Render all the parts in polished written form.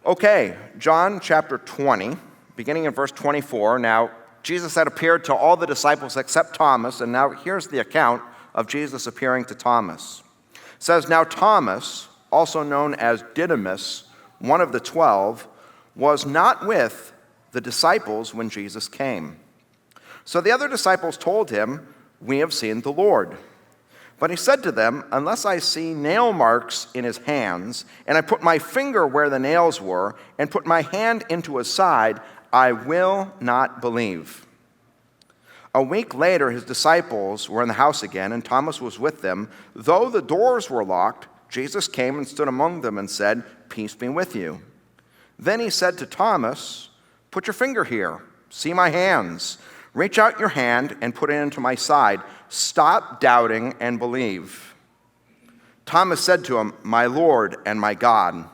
Okay, John chapter 20, beginning in verse 24. Now, Jesus had appeared to all the disciples except Thomas, and now here's the account of Jesus appearing to Thomas. It says, "Now Thomas, also known as Didymus, one of the 12, was not with the disciples when Jesus came. So the other disciples told him, 'We have seen the Lord.' But he said to them, 'Unless I see nail marks in his hands, and I put my finger where the nails were, and put my hand into his side, I will not believe.' A week later, his disciples were in the house again, and Thomas was with them. Though the doors were locked, Jesus came and stood among them and said, 'Peace be with you.' Then he said to Thomas, 'Put your finger here. See my hands. Reach out your hand and put it into my side. Stop doubting and believe.' Thomas said to him, 'My Lord and my God.'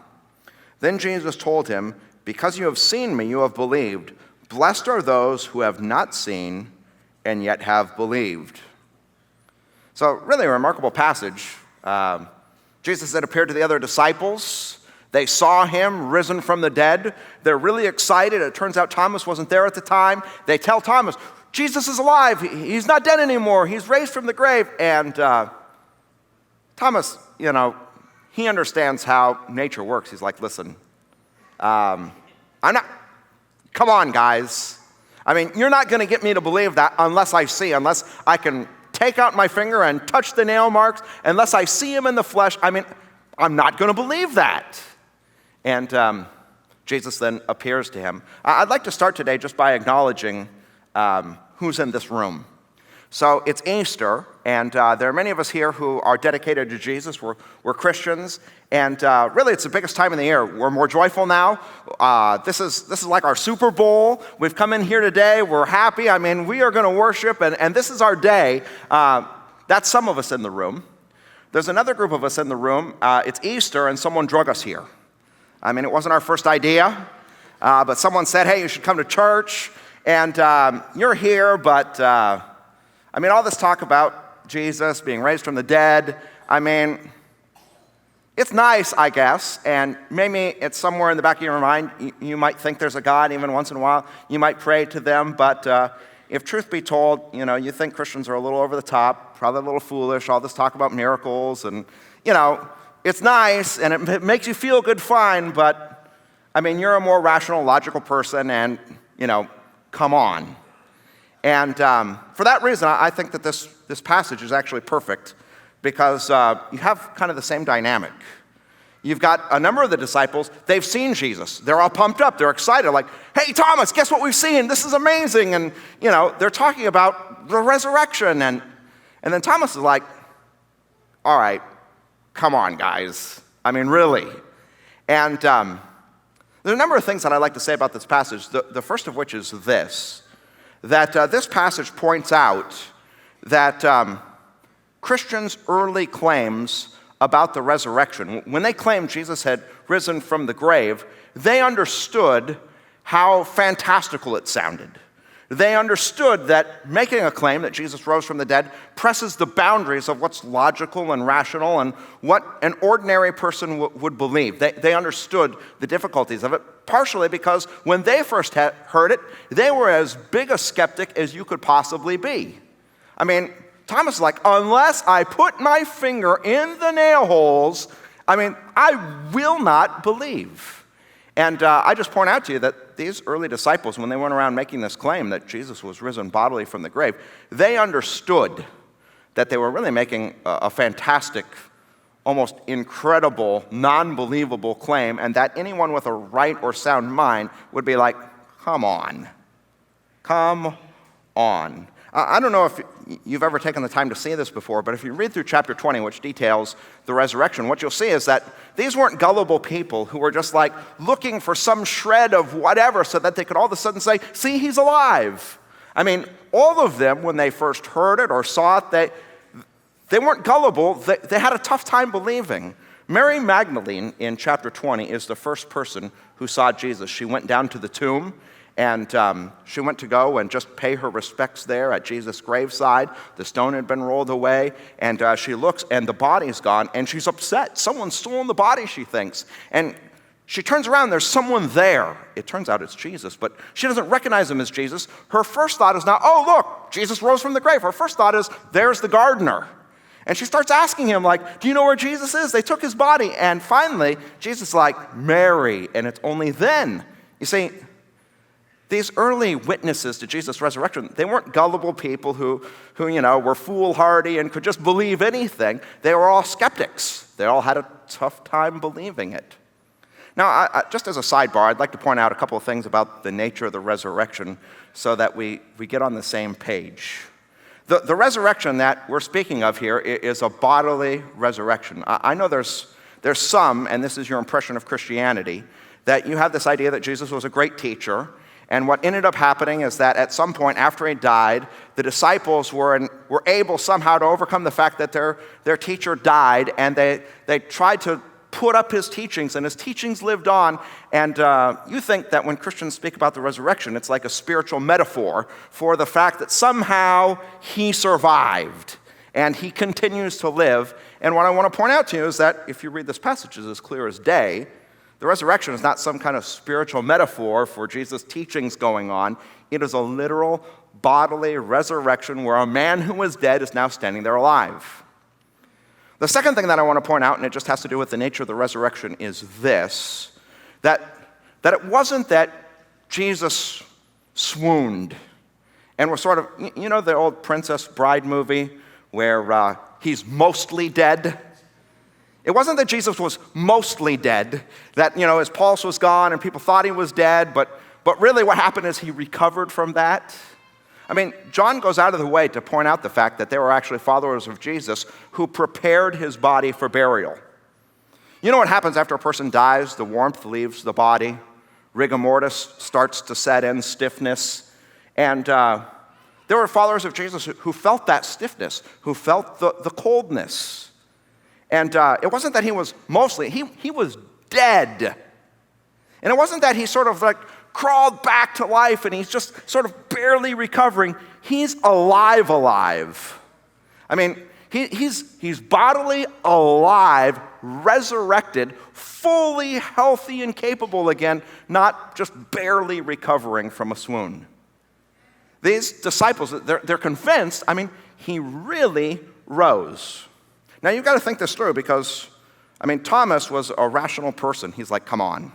Then Jesus told him, 'Because you have seen me, you have believed. Blessed are those who have not seen and yet have believed.'" So really a remarkable passage. Jesus had appeared to the other disciples. They saw him risen from the dead. They're really excited. It turns out Thomas wasn't there at the time. They tell Thomas, "Jesus is alive. He's not dead anymore. He's raised from the grave." And Thomas, he understands how nature works. He's like, "Listen, come on, guys. I mean, you're not going to get me to believe that unless I can take out my finger and touch the nail marks, unless I see him in the flesh. I mean, I'm not going to believe that." And Jesus then appears to him. I'd like to start today just by acknowledging who's in this room. So it's Easter, and there are many of us here who are dedicated to Jesus. We're Christians, and really it's the biggest time of the year. We're more joyful now. This is like our Super Bowl. We've come in here today. We're happy. I mean, we are going to worship, and this is our day. That's some of us in the room. There's another group of us in the room. It's Easter, and someone drug us here. I mean, it wasn't our first idea, but someone said, "Hey, you should come to church." And you're here, but I mean, all this talk about Jesus being raised from the dead, I mean, it's nice, I guess, and maybe it's somewhere in the back of your mind. You might think there's a God. Even once in a while, you might pray to them, but if truth be told, you think Christians are a little over the top, probably a little foolish, all this talk about miracles, and, it's nice, and it makes you feel good, fine, but, I mean, you're a more rational, logical person, and, come on. And for that reason, I think that this passage is actually perfect, because you have kind of the same dynamic. You've got a number of the disciples, they've seen Jesus. They're all pumped up, they're excited, like, "Hey, Thomas, guess what we've seen? This is amazing." And, they're talking about the resurrection, and then Thomas is like, "All right, come on, guys. I mean, really." And there's a number of things that I'd like to say about this passage, the first of which is this, that this passage points out that Christians' early claims about the resurrection, when they claimed Jesus had risen from the grave, they understood how fantastical it sounded. They understood that making a claim that Jesus rose from the dead presses the boundaries of what's logical and rational and what an ordinary person would believe. They understood the difficulties of it, partially because when they first heard it, they were as big a skeptic as you could possibly be. I mean, Thomas is like, "Unless I put my finger in the nail holes, I will not believe." And I just point out to you that these early disciples, when they went around making this claim that Jesus was risen bodily from the grave, they understood that they were really making a fantastic, almost incredible, non-believable claim, and that anyone with a right or sound mind would be like, "Come on. Come on." I don't know if you've ever taken the time to see this before, but if you read through chapter 20, which details the resurrection, what you'll see is that these weren't gullible people who were just like looking for some shred of whatever so that they could all of a sudden say, "See, he's alive." I mean, all of them, when they first heard it or saw it, they weren't gullible. They had a tough time believing. Mary Magdalene in chapter 20 is the first person who saw Jesus. She went down to the tomb, and she went to go and just pay her respects there at Jesus' graveside. The stone had been rolled away, and she looks, and the body's gone, and she's upset. Someone's stolen the body, she thinks. And she turns around, there's someone there. It turns out it's Jesus, but she doesn't recognize him as Jesus. Her first thought is not, oh, look, Jesus rose from the grave. Her first thought is, there's the gardener. And she starts asking him, like, do you know where Jesus is? They took his body. And finally, Jesus is like, Mary. And it's only then. You see, these early witnesses to Jesus' resurrection, they weren't gullible people who were foolhardy and could just believe anything. They were all skeptics. They all had a tough time believing it. Now, just as a sidebar, I'd like to point out a couple of things about the nature of the resurrection so that we get on the same page. The resurrection that we're speaking of here is a bodily resurrection. I know there's some, and this is your impression of Christianity, that you have this idea that Jesus was a great teacher, and what ended up happening is that at some point after he died, the disciples were able somehow to overcome the fact that their teacher died, and they tried to put up his teachings, and his teachings lived on. And you think that when Christians speak about the resurrection, it's like a spiritual metaphor for the fact that somehow he survived and he continues to live. And what I want to point out to you is that if you read this passage, it's as clear as day. The resurrection is not some kind of spiritual metaphor for Jesus' teachings going on. It is a literal bodily resurrection where a man who was dead is now standing there alive. The second thing that I want to point out, and it just has to do with the nature of the resurrection, is this, that it wasn't that Jesus swooned and was sort of, you know the old Princess Bride movie where he's mostly dead? It wasn't that Jesus was mostly dead, that, his pulse was gone and people thought he was dead, but really what happened is he recovered from that. I mean, John goes out of the way to point out the fact that they were actually followers of Jesus who prepared his body for burial. You know what happens after a person dies? The warmth leaves the body. Rigor mortis starts to set in, stiffness. And there were followers of Jesus who felt that stiffness, who felt the coldness. And it wasn't that he was mostly, he was dead. And it wasn't that he sort of like crawled back to life and he's just sort of barely recovering. He's alive. I mean, he's bodily alive, resurrected, fully healthy and capable again, not just barely recovering from a swoon. These disciples, they're convinced, he really rose. Now you've got to think this through because, Thomas was a rational person. He's like, come on.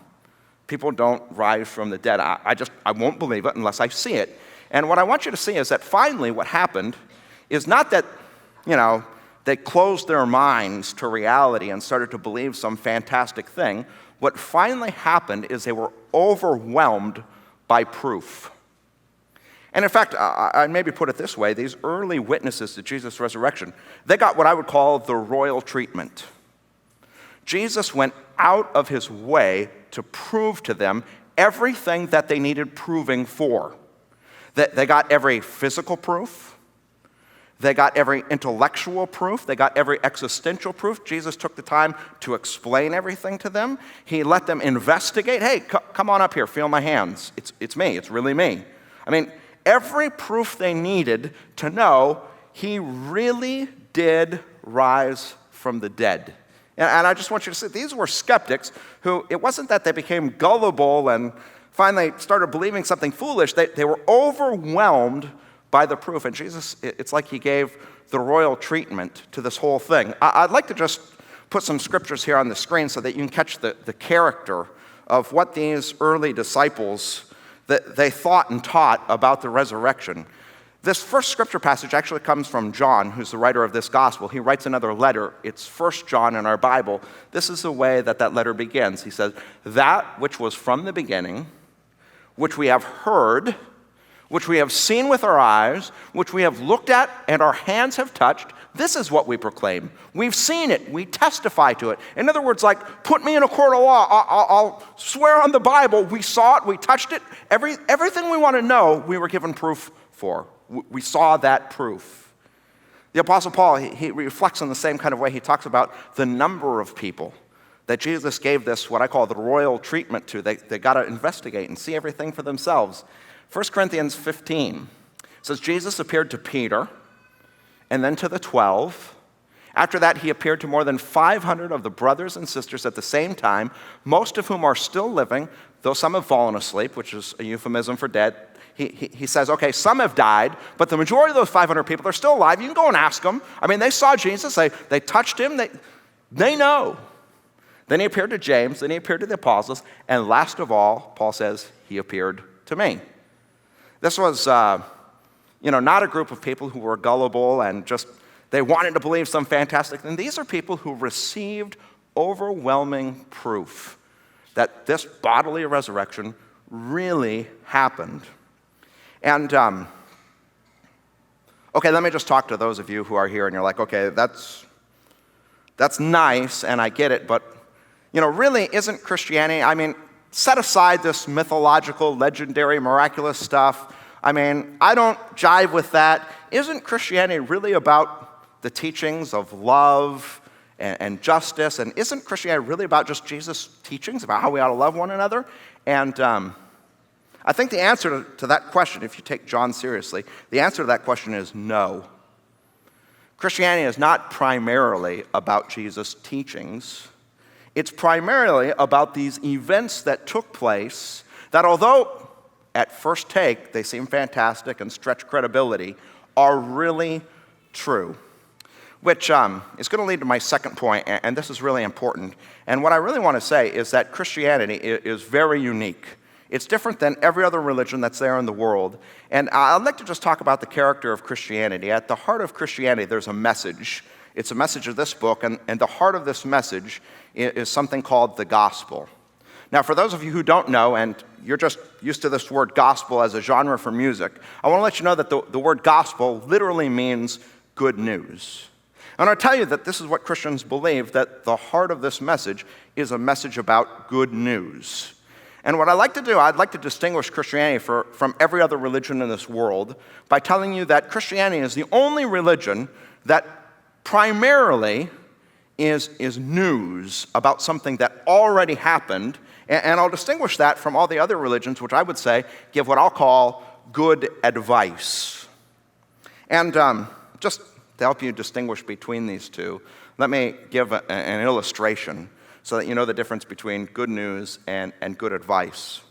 People don't rise from the dead. I won't believe it unless I see it. And what I want you to see is that finally what happened is not that, they closed their minds to reality and started to believe some fantastic thing. What finally happened is they were overwhelmed by proof. And in fact, I'd maybe put it this way, these early witnesses to Jesus' resurrection, they got what I would call the royal treatment. Jesus went out of his way to prove to them everything that they needed proving for. They got every physical proof. They got every intellectual proof. They got every existential proof. Jesus took the time to explain everything to them. He let them investigate. Hey, come on up here. Feel my hands. It's me. It's really me. Every proof they needed to know he really did rise from the dead. And I just want you to see, these were skeptics who, it wasn't that they became gullible and finally started believing something foolish. They were overwhelmed by the proof. And Jesus, it's like he gave the royal treatment to this whole thing. I'd like to just put some scriptures here on the screen so that you can catch the character of what these early disciples, that they thought and taught about the resurrection. This first scripture passage actually comes from John, who's the writer of this gospel. He writes another letter. It's 1 John in our Bible. This is the way that letter begins. He says, that which was from the beginning, which we have heard, which we have seen with our eyes, which we have looked at and our hands have touched, this is what we proclaim. We've seen it. We testify to it. In other words, like, put me in a court of law. I'll swear on the Bible. We saw it. We touched it. Everything we want to know, we were given proof for. We saw that proof. The Apostle Paul, he reflects in the same kind of way. He talks about the number of people that Jesus gave this, what I call the royal treatment to. They got to investigate and see everything for themselves. 1 Corinthians 15 says, Jesus appeared to Peter and then to the 12, After that, he appeared to more than 500 of the brothers and sisters at the same time, most of whom are still living, though some have fallen asleep, which is a euphemism for dead. He says, okay, some have died, but the majority of those 500 people are still alive. You can go and ask them. I mean, they saw Jesus. They touched him. They know. Then he appeared to James. Then he appeared to the apostles. And last of all, Paul says, he appeared to me. This was, not a group of people who were gullible and just, they wanted to believe some fantastic thing. These are people who received overwhelming proof that this bodily resurrection really happened. And, okay, let me just talk to those of you who are here and you're like, okay, that's nice and I get it, but, really isn't Christianity, I mean, set aside this mythological, legendary, miraculous stuff. I mean, I don't jive with that. Isn't Christianity really about the teachings of love and justice? And isn't Christianity really about just Jesus' teachings about how we ought to love one another? And I think the answer to that question, if you take John seriously, the answer to that question is no. Christianity is not primarily about Jesus' teachings. It's primarily about these events that took place that, although at first take they seem fantastic and stretch credibility, are really true. Which is going to lead to my second point, and this is really important. And what I really want to say is that Christianity is very unique. It's different than every other religion that's there in the world. And I'd like to just talk about the character of Christianity. At the heart of Christianity, there's a message. It's a message of this book, and the heart of this message is something called the gospel. Now, for those of you who don't know, and you're just used to this word gospel as a genre for music, I want to let you know that the word gospel literally means good news. And I'll tell you that this is what Christians believe, that the heart of this message is a message about good news. And what I'd like to do, I'd like to distinguish Christianity from every other religion in this world by telling you that Christianity is the only religion that primarily is news about something that already happened. And I'll distinguish that from all the other religions, which I would say give what I'll call good advice. And just to help you distinguish between these two, let me give an illustration so that you know the difference between good news and good advice.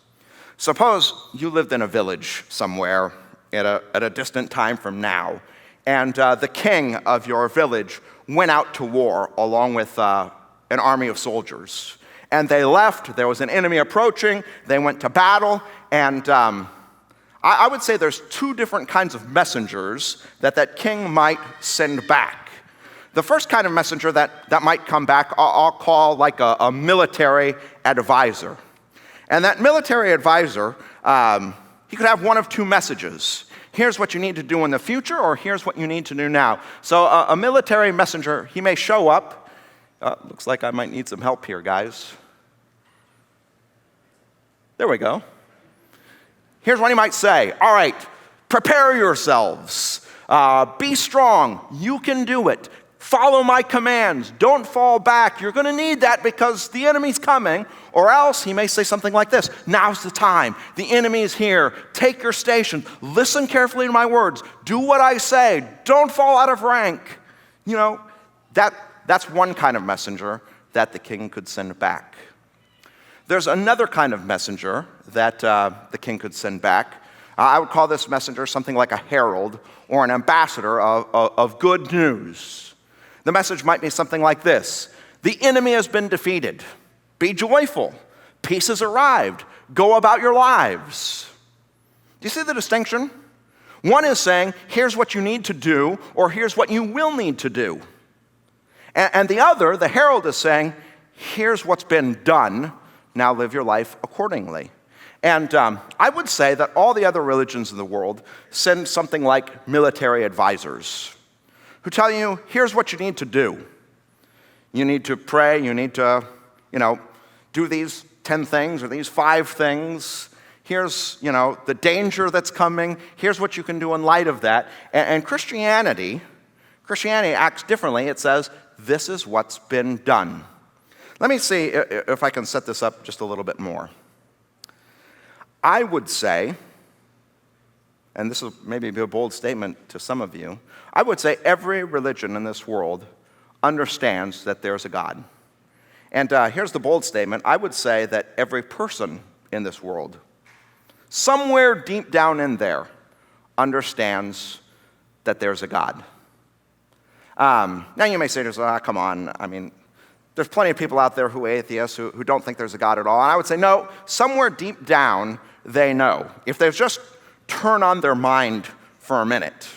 Suppose you lived in a village somewhere at a distant time from now, and the king of your village went out to war along with an army of soldiers. And they left, there was an enemy approaching, they went to battle, and I would say there's two different kinds of messengers that king might send back. The first kind of messenger that might come back, I'll call like a military advisor. And that military advisor, he could have one of two messages. Here's what you need to do in the future, or here's what you need to do now. So a military messenger, he may show up. Looks like I might need some help here, guys. There we go. Here's what he might say. All right, prepare yourselves. Be strong. You can do it. Follow my commands. Don't fall back. You're going to need that because the enemy's coming. Or else he may say something like this. Now's the time. The enemy is here. Take your station. Listen carefully to my words. Do what I say. Don't fall out of rank. That's one kind of messenger that the king could send back. There's another kind of messenger that the king could send back. I would call this messenger something like a herald or an ambassador of good news. The message might be something like this. The enemy has been defeated. Be joyful. Peace has arrived. Go about your lives. Do you see the distinction? One is saying, here's what you need to do, or here's what you will need to do. And the other, the herald, is saying, here's what's been done. Now live your life accordingly. And I would say that all the other religions in the world send something like military advisors who tell you, here's what you need to do. You need to pray, you need to, do these 10 things or these 5 things. Here's, the danger that's coming. Here's what you can do in light of that. And Christianity acts differently. It says, this is what's been done. Let me see if I can set this up just a little bit more. I would say, and this will maybe be a bold statement to some of you, I would say every religion in this world understands that there's a God. And here's the bold statement. I would say that every person in this world, somewhere deep down in there, understands that there's a God. Now you may say to yourself, come on, there's plenty of people out there who are atheists who don't think there's a God at all. And I would say, no, somewhere deep down, they know. If they just turn on their mind for a minute,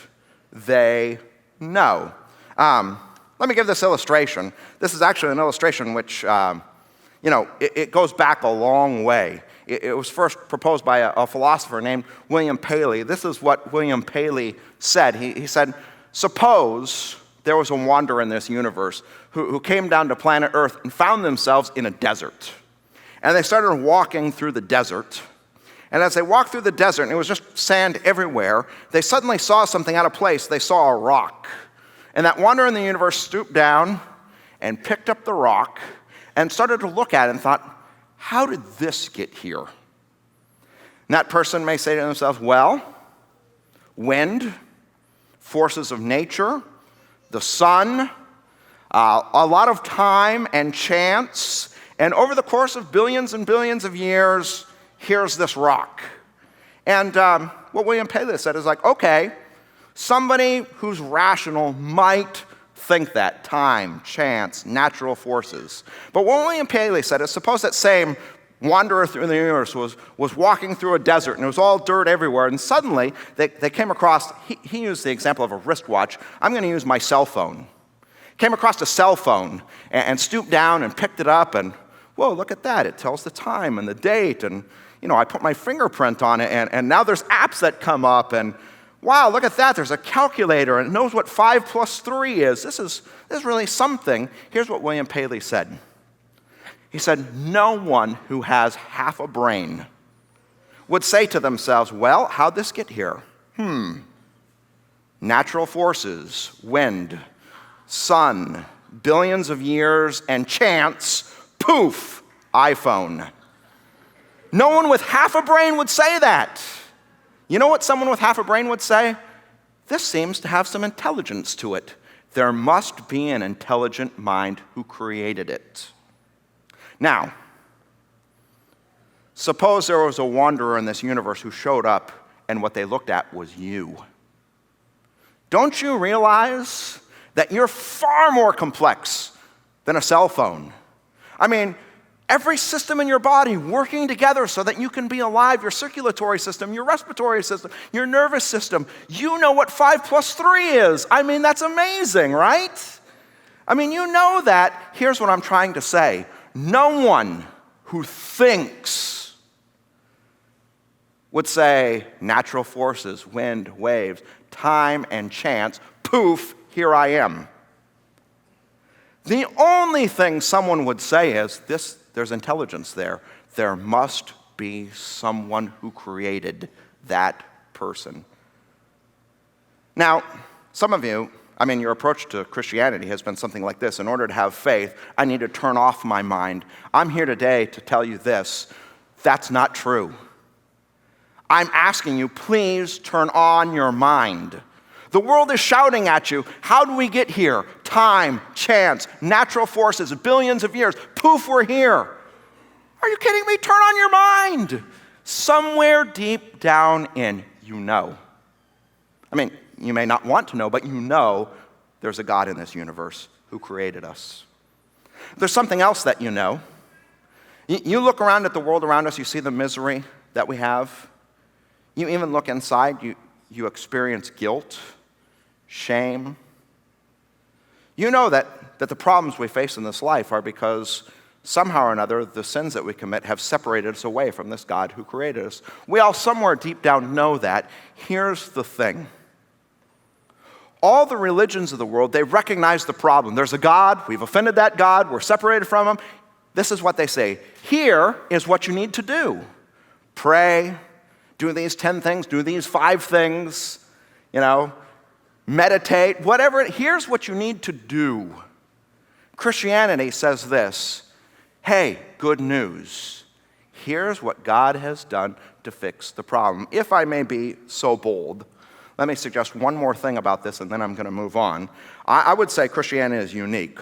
they know. Let me give this illustration. This is actually an illustration which, it goes back a long way. It was first proposed by a philosopher named William Paley. This is what William Paley said. He said, suppose there was a wanderer in this universe who came down to planet Earth and found themselves in a desert. And they started walking through the desert. And as they walked through the desert, and it was just sand everywhere, they suddenly saw something out of place. They saw a rock. And that wanderer in the universe stooped down and picked up the rock and started to look at it and thought, how did this get here? And that person may say to themselves, well, wind, forces of nature, the sun, a lot of time and chance, and over the course of billions and billions of years, here's this rock. And what William Paley said is like, okay, somebody who's rational might think that, time, chance, natural forces. But what William Paley said is, suppose that same wanderer through the universe was walking through a desert and it was all dirt everywhere, and suddenly they came across, he used the example of a wristwatch. I'm going to use my cell phone. Came across a cell phone and stooped down and picked it up and, whoa, look at that. It tells the time and the date, and I put my fingerprint on it, and now there's apps that come up, and wow, look at that. There's a calculator, and it knows what 5 plus 3 is. This is really something. Here's what William Paley said. He said, no one who has half a brain would say to themselves, well, how'd this get here? Natural forces, wind, sun, billions of years, and chance, poof, iPhone. No one with half a brain would say that. You know what someone with half a brain would say? This seems to have some intelligence to it. There must be an intelligent mind who created it. Now, suppose there was a wanderer in this universe who showed up and what they looked at was you. Don't you realize that you're far more complex than a cell phone? Every system in your body working together so that you can be alive, your circulatory system, your respiratory system, your nervous system. You know what 5 plus 3 is. That's amazing, right? You know that. Here's what I'm trying to say. No one who thinks would say natural forces, wind, waves, time, and chance, poof, here I am. The only thing someone would say is, there's intelligence there. There must be someone who created that person. Now, some of you, your approach to Christianity has been something like this. In order to have faith, I need to turn off my mind. I'm here today to tell you this. That's not true. I'm asking you, please turn on your mind. The world is shouting at you, how do we get here? Time, chance, natural forces, billions of years. Poof, we're here. Are you kidding me? Turn on your mind. Somewhere deep down in, you know. You may not want to know, but you know there's a God in this universe who created us. There's something else that you know. You look around at the world around us, you see the misery that we have. You even look inside, you experience guilt, shame. You know that the problems we face in this life are because somehow or another the sins that we commit have separated us away from this God who created us. We all somewhere deep down know that. Here's the thing. All the religions of the world, they recognize the problem. There's a God, we've offended that God, we're separated from him. This is what they say. Here is what you need to do. Pray, do these 10 things, do these 5 things, meditate, whatever. Here's what you need to do. Christianity says this, hey, good news. Here's what God has done to fix the problem. If I may be so bold, let me suggest one more thing about this, and then I'm going to move on. I would say Christianity is unique.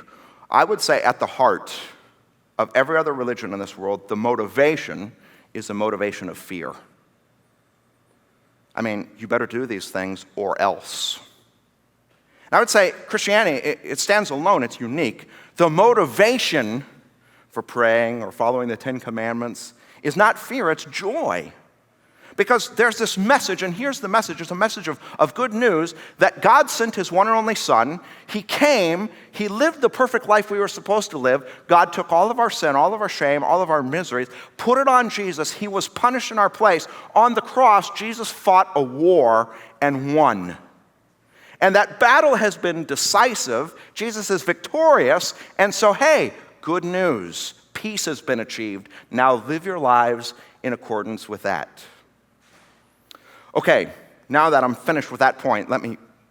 I would say at the heart of every other religion in this world, the motivation is a motivation of fear. I mean, you better do these things or else. And I would say Christianity, it stands alone, it's unique. The motivation for praying or following the Ten Commandments is not fear, it's joy. Because there's this message, and here's the message. It's a message of good news that God sent his one and only Son. He came, he lived the perfect life we were supposed to live. God took all of our sin, all of our shame, all of our miseries, put it on Jesus. He was punished in our place. On the cross, Jesus fought a war and won. And that battle has been decisive. Jesus is victorious. And so, hey, good news. Peace has been achieved. Now live your lives in accordance with that. Okay, now that I'm finished with that point,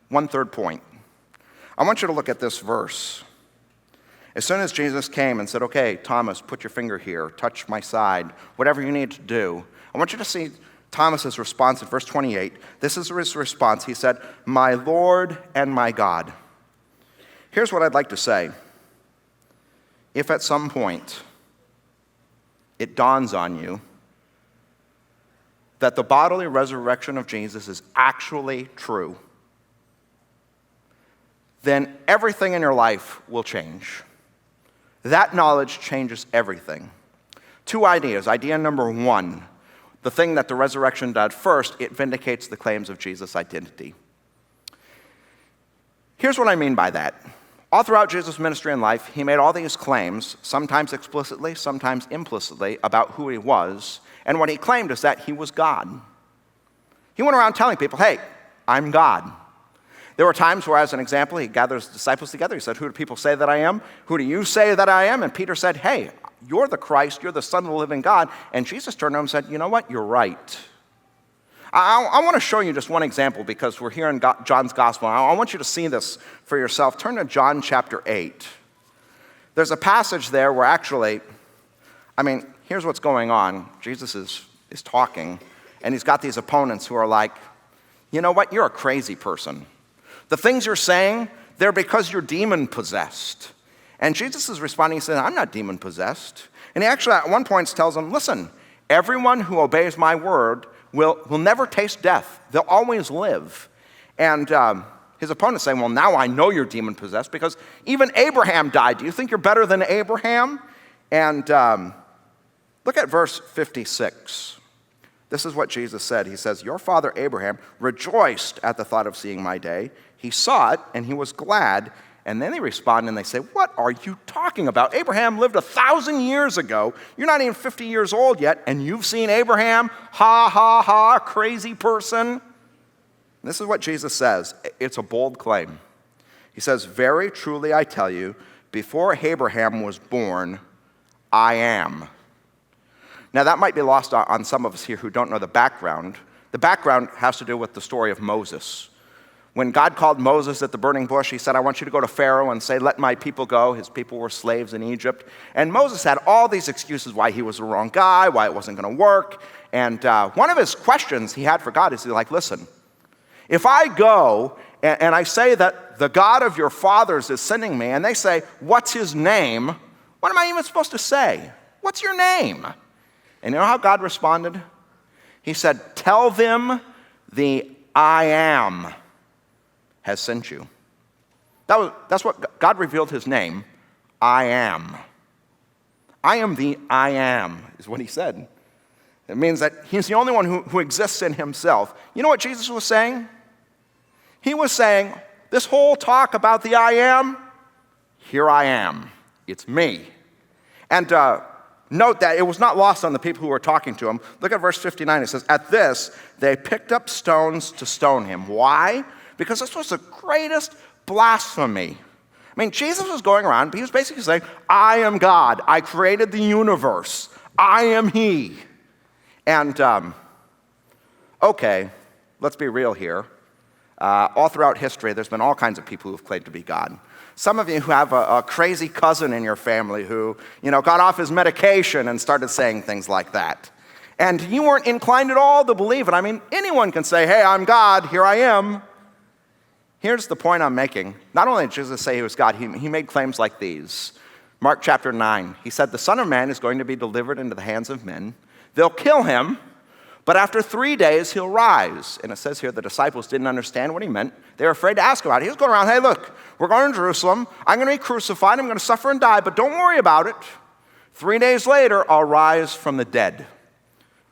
one third point. I want you to look at this verse. As soon as Jesus came and said, okay, Thomas, put your finger here, touch my side, whatever you need to do, I want you to see Thomas's response in verse 28. This is his response. He said, my Lord and my God. Here's what I'd like to say. If at some point it dawns on you that the bodily resurrection of Jesus is actually true, then everything in your life will change. That knowledge changes everything. Two ideas. Idea number one, the thing that the resurrection did first, it vindicates the claims of Jesus' identity. Here's what I mean by that. All throughout Jesus' ministry and life, he made all these claims, sometimes explicitly, sometimes implicitly, about who he was. And what he claimed is that he was God. He went around telling people, hey, I'm God. There were times where, as an example, he gathered his disciples together. He said, who do people say that I am? Who do you say that I am? And Peter said, hey, you're the Christ. You're the Son of the living God. And Jesus turned to him and said, you know what? You're right. I want to show you just one example because we're here in John's Gospel. I want you to see this for yourself. Turn to John chapter 8. There's a passage there where actually, here's what's going on. Jesus is talking, and he's got these opponents who are like, you know what? You're a crazy person. The things you're saying, they're because you're demon-possessed. And Jesus is responding, he says, I'm not demon-possessed. And he actually at one point tells them, listen, everyone who obeys my word will never taste death. They'll always live. And his opponents say, well, now I know you're demon-possessed because even Abraham died. Do you think you're better than Abraham? And look at verse 56. This is what Jesus said. He says, your father Abraham rejoiced at the thought of seeing my day. He saw it, and he was glad. And then they respond, and they say, what are you talking about? Abraham lived 1,000 years ago. You're not even 50 years old yet, and you've seen Abraham? Ha, ha, ha, crazy person. This is what Jesus says. It's a bold claim. He says, very truly I tell you, before Abraham was born, I am. Now, that might be lost on some of us here who don't know the background. The background has to do with the story of Moses. When God called Moses at the burning bush, he said, I want you to go to Pharaoh and say, let my people go. His people were slaves in Egypt. And Moses had all these excuses why he was the wrong guy, why it wasn't going to work. And one of his questions he had for God is like, listen, if I go and I say that the God of your fathers is sending me, and they say, what's his name? What am I even supposed to say? What's your name? And you know how God responded? He said, tell them the I am has sent you. That's what God revealed his name. I am. I am the I am, is what he said. It means that he's the only one who exists in himself. You know what Jesus was saying? He was saying, this whole talk about the I am, here I am. It's me. And note that it was not lost on the people who were talking to him. Look at verse 59. It says, at this, they picked up stones to stone him. Why? Because this was the greatest blasphemy. Jesus was going around, he was basically saying, I am God. I created the universe. I am he. And, okay, let's be real here. All throughout history, there's been all kinds of people who have claimed to be God. Some of you who have a crazy cousin in your family who, got off his medication and started saying things like that. and you weren't inclined at all to believe it. I mean, anyone can say, hey, I'm God, here I am. Here's the point I'm making. Not only did Jesus say he was God, he made claims like these. Mark chapter 9, he said, the Son of Man is going to be delivered into the hands of men. They'll kill him, but after 3 days he'll rise. And it says here the disciples didn't understand what he meant. They were afraid to ask about it. He was going around, hey, look, we're going to Jerusalem. I'm going to be crucified. I'm going to suffer and die, but don't worry about it. 3 days later, I'll rise from the dead.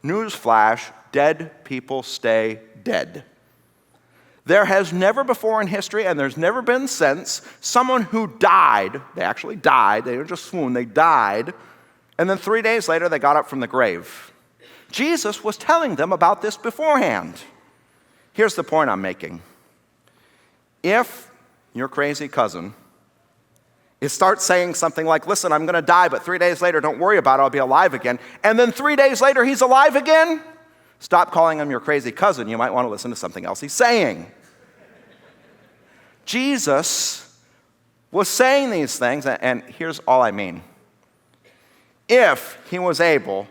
Newsflash, dead people stay dead. There has never before in history, and there's never been since, someone who died, they actually died, they didn't just swoon, they died, and then 3 days later they got up from the grave. Jesus was telling them about this beforehand. Here's the point I'm making. If your crazy cousin starts saying something like, listen, I'm going to die, but 3 days later, don't worry about it, I'll be alive again, and then 3 days later he's alive again, stop calling him your crazy cousin. You might want to listen to something else he's saying. Jesus was saying these things, and here's all I mean. If he was able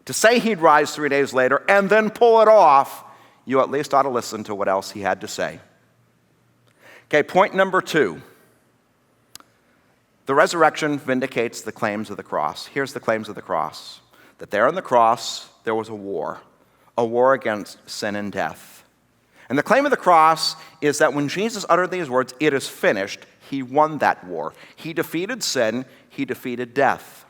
to say he'd rise 3 days later and then pull it off, you at least ought to listen to what else he had to say. Okay, point number 2. The resurrection vindicates the claims of the cross. Here's the claims of the cross. That there on the cross, there was a war against sin and death. And the claim of the cross is that when Jesus uttered these words, it is finished, he won that war. He defeated sin, he defeated death.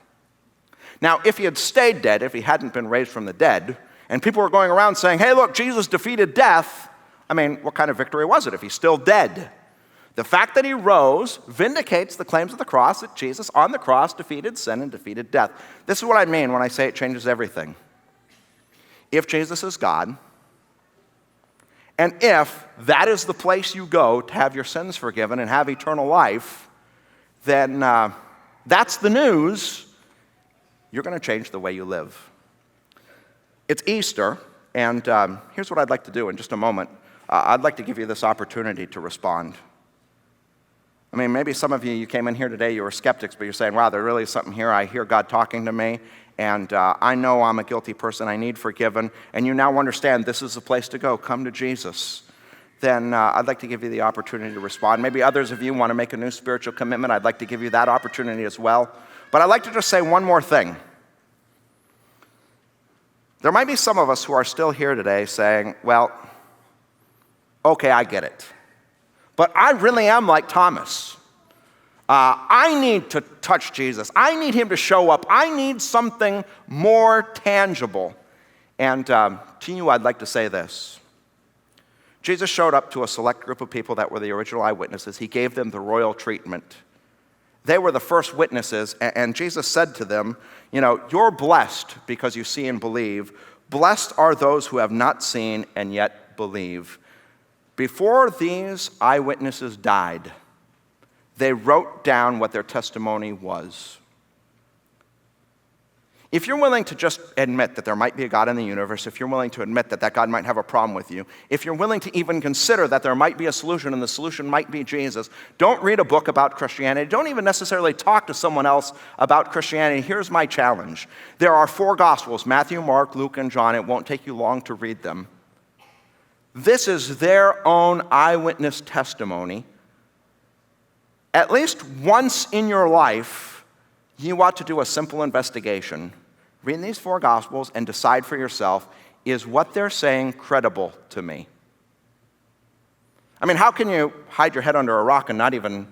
Now, if he had stayed dead, if he hadn't been raised from the dead, and people were going around saying, hey, look, Jesus defeated death, I mean, what kind of victory was it if he's still dead? The fact that he rose vindicates the claims of the cross, that Jesus on the cross defeated sin and defeated death. This is what I mean when I say it changes everything. If Jesus is God, and if that is the place you go to have your sins forgiven and have eternal life, then that's the news. You're going to change the way you live. It's Easter, and here's what I'd like to do in just a moment. I'd like to give you this opportunity to respond. I mean, maybe some of you came in here today, you were skeptics, but you're saying, wow, there really is something here. I hear God talking to me, and I know I'm a guilty person. I need forgiven, and you now understand this is the place to go. Come to Jesus. Then I'd like to give you the opportunity to respond. Maybe others of you want to make a new spiritual commitment. I'd like to give you that opportunity as well. But I'd like to just say one more thing. There might be some of us who are still here today saying, well, okay, I get it. But I really am like Thomas. I need to touch Jesus. I need him to show up. I need something more tangible. And to you, I'd like to say this. Jesus showed up to a select group of people that were the original eyewitnesses. He gave them the royal treatment. They were the first witnesses, and Jesus said to them, you know, you're blessed because you see and believe. Blessed are those who have not seen and yet believe. Before these eyewitnesses died, they wrote down what their testimony was. If you're willing to just admit that there might be a God in the universe, if you're willing to admit that God might have a problem with you, if you're willing to even consider that there might be a solution and the solution might be Jesus, don't read a book about Christianity. Don't even necessarily talk to someone else about Christianity. Here's my challenge. There are 4 Gospels, Matthew, Mark, Luke, and John. It won't take you long to read them. This is their own eyewitness testimony. At least once in your life, you ought to do a simple investigation. Read these 4 Gospels and decide for yourself, is what they're saying credible to me? I mean, how can you hide your head under a rock and not even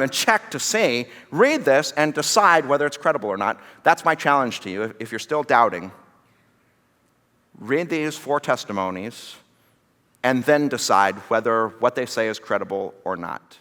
check to see? Read this and decide whether it's credible or not. That's my challenge to you. If you're still doubting, read these 4 testimonies and then decide whether what they say is credible or not.